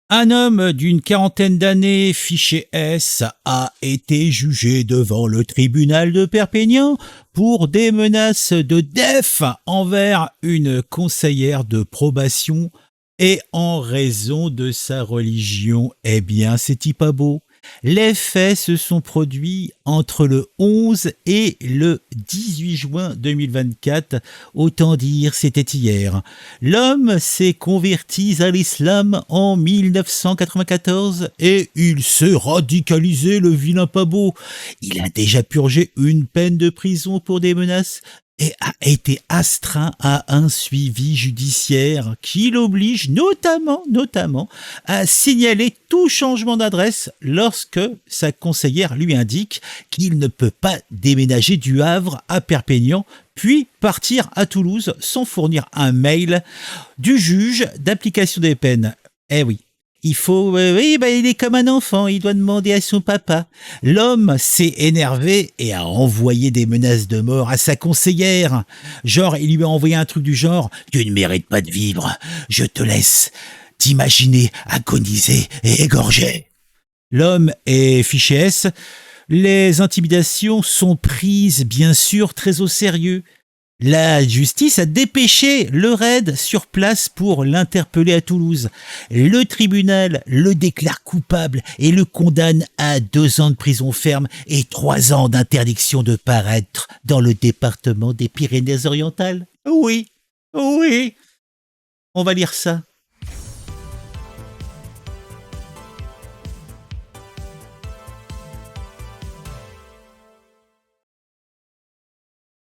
Un homme d'une quarantaine d'années, fiché S, a été jugé devant le tribunal de Perpignan pour des menaces de def envers une conseillère de probation et en raison de sa religion. Eh bien, c'est-il pas beau? Les faits se sont produits entre le 11 et le 18 juin 2024. Autant dire, c'était hier. L'homme s'est converti à l'islam en 1994 et il s'est radicalisé, le vilain pas beau. Il a déjà purgé une peine de prison pour des menaces et a été astreint à un suivi judiciaire qui l'oblige notamment à signaler tout changement d'adresse lorsque sa conseillère lui indique qu'il ne peut pas déménager du Havre à Perpignan puis partir à Toulouse sans fournir un mail du juge d'application des peines. Eh oui. Il faut, oui, bah, il est comme un enfant, il doit demander à son papa. L'homme s'est énervé et a envoyé des menaces de mort à sa conseillère. Genre, il lui a envoyé un truc du genre, tu ne mérites pas de vivre, je te laisse t'imaginer agoniser et égorger. L'homme est fiché S. Les intimidations sont prises, bien sûr, très au sérieux. La justice a dépêché le raid sur place pour l'interpeller à Toulouse. Le tribunal le déclare coupable et le condamne à 2 ans de prison ferme et 3 ans d'interdiction de paraître dans le département des Pyrénées-Orientales. Oui, oui, on va lire ça.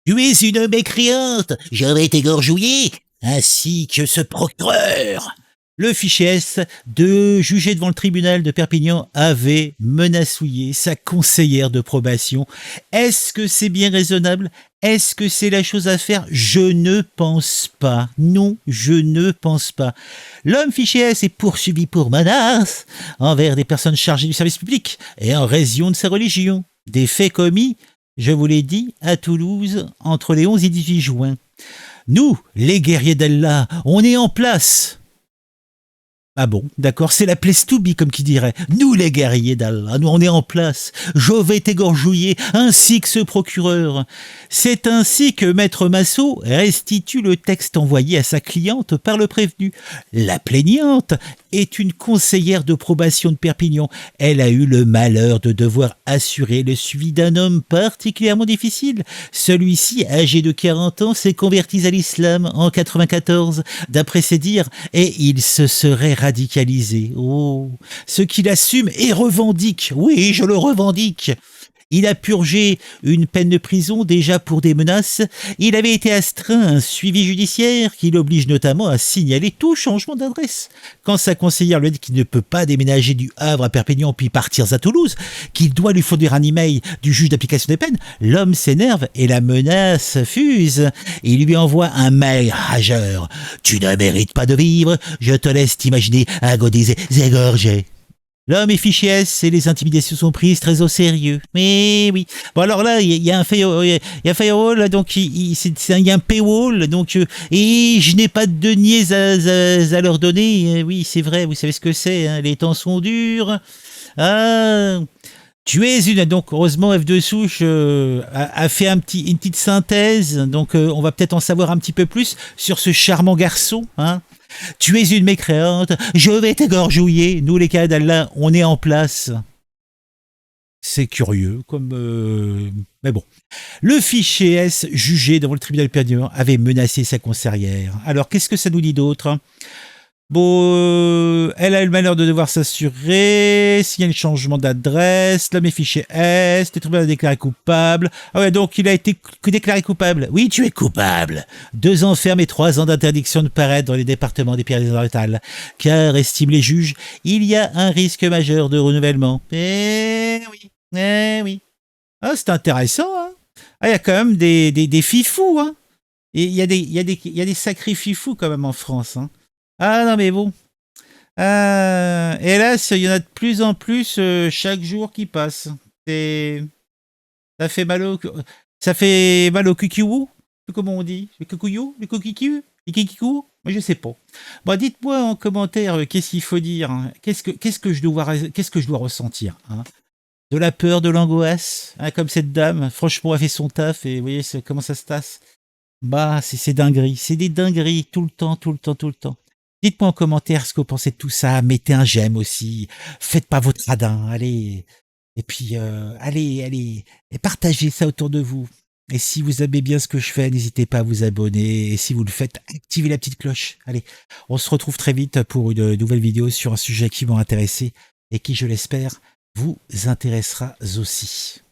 Tu es une mécréante, je vais t'égorgouiller, ainsi que ce procureur. Le fichier S, de jugé devant le tribunal de Perpignan, avait menacouillé sa conseillère de probation. Est-ce que c'est bien raisonnable? Est-ce que c'est la chose à faire? Je ne pense pas. Non, je ne pense pas. L'homme fiché S est poursuivi pour menace envers des personnes chargées du service public et en raison de sa religion. Des faits commis, je vous l'ai dit, à Toulouse, entre les 11 et 18 juin. Nous, les guerriers d'Allah, on est en place. Ah bon, d'accord, c'est la place to be, comme qui dirait. Nous, les guerriers d'Allah, nous, on est en place. Je vais t'égorgouiller, ainsi que ce procureur. C'est ainsi que Maître Massot restitue le texte envoyé à sa cliente par le prévenu. La plaignante est une conseillère de probation de Perpignan. Elle a eu le malheur de devoir assurer le suivi d'un homme particulièrement difficile. Celui-ci, âgé de 40 ans, s'est converti à l'islam en 94, d'après ses dires, et il se serait radicalisé. Oh, ce qu'il assume et revendique. Oui, je le revendique. Il a purgé une peine de prison déjà pour des menaces. Il avait été astreint à un suivi judiciaire qui l'oblige notamment à signaler tout changement d'adresse. Quand sa conseillère lui dit qu'il ne peut pas déménager du Havre à Perpignan puis partir à Toulouse, qu'il doit lui fournir un email du juge d'application des peines, l'homme s'énerve et la menace fuse. Il lui envoie un mail rageur. Tu ne mérites pas de vivre, je te laisse t'imaginer agoniser, égorger. L'homme est fiché S et les intimidations sont prises très au sérieux. Mais oui. Bon alors là, il y a un firewall, donc il y a un paywall, donc et je n'ai pas de deniers à leur donner. Oui, c'est vrai, vous savez ce que c'est, hein, les temps sont durs. Ah, tu es une, donc heureusement F2 Souche a fait une petite synthèse, donc on va peut-être en savoir un petit peu plus sur ce charmant garçon, hein. Tu es une mécréante, je vais t'égorgouiller. Nous, les cas d'Allah, on est en place. C'est curieux, comme. Mais bon. Le fichier S, jugé devant le tribunal pénal, avait menacé sa conseillère. Alors, qu'est-ce que ça nous dit d'autre? Bon, elle a eu le malheur de devoir s'assurer, s'il y a un changement d'adresse, l'homme est fiché S, le tribunal a déclaré coupable. Ah ouais, donc il a été déclaré coupable. Oui, tu es coupable. 2 ans ferme et 3 ans d'interdiction de paraître dans les départements des Pyrénées-Orientales. Car, estiment les juges, il y a un risque majeur de renouvellement. Eh oui. Ah, c'est intéressant, hein. Ah, il y a quand même des fifous, hein. Et il y a des sacrés fifous quand même en France, hein. Ah non mais bon. Hélas, il y en a de plus en plus chaque jour qui passe. Et ça fait mal au ça fait mal au cucuou, comment on dit? Les cucuyou, les coquicus. Kikikou? Moi, je sais pas. Bon, dites-moi en commentaire qu'est-ce qu'il faut dire, hein. Qu'est-ce que je dois ressentir, hein? De la peur, de l'angoisse, hein, comme cette dame. Franchement, elle fait son taf et vous voyez comment ça se passe. Bah, c'est dinguerie. C'est des dingueries tout le temps, tout le temps, tout le temps. Dites-moi en commentaire ce que vous pensez de tout ça. Mettez un j'aime aussi. Faites pas votre radin. Allez. Et puis, allez. Et partagez ça autour de vous. Et si vous aimez bien ce que je fais, n'hésitez pas à vous abonner. Et si vous le faites, activez la petite cloche. Allez, on se retrouve très vite pour une nouvelle vidéo sur un sujet qui m'a intéressé et qui, je l'espère, vous intéressera aussi.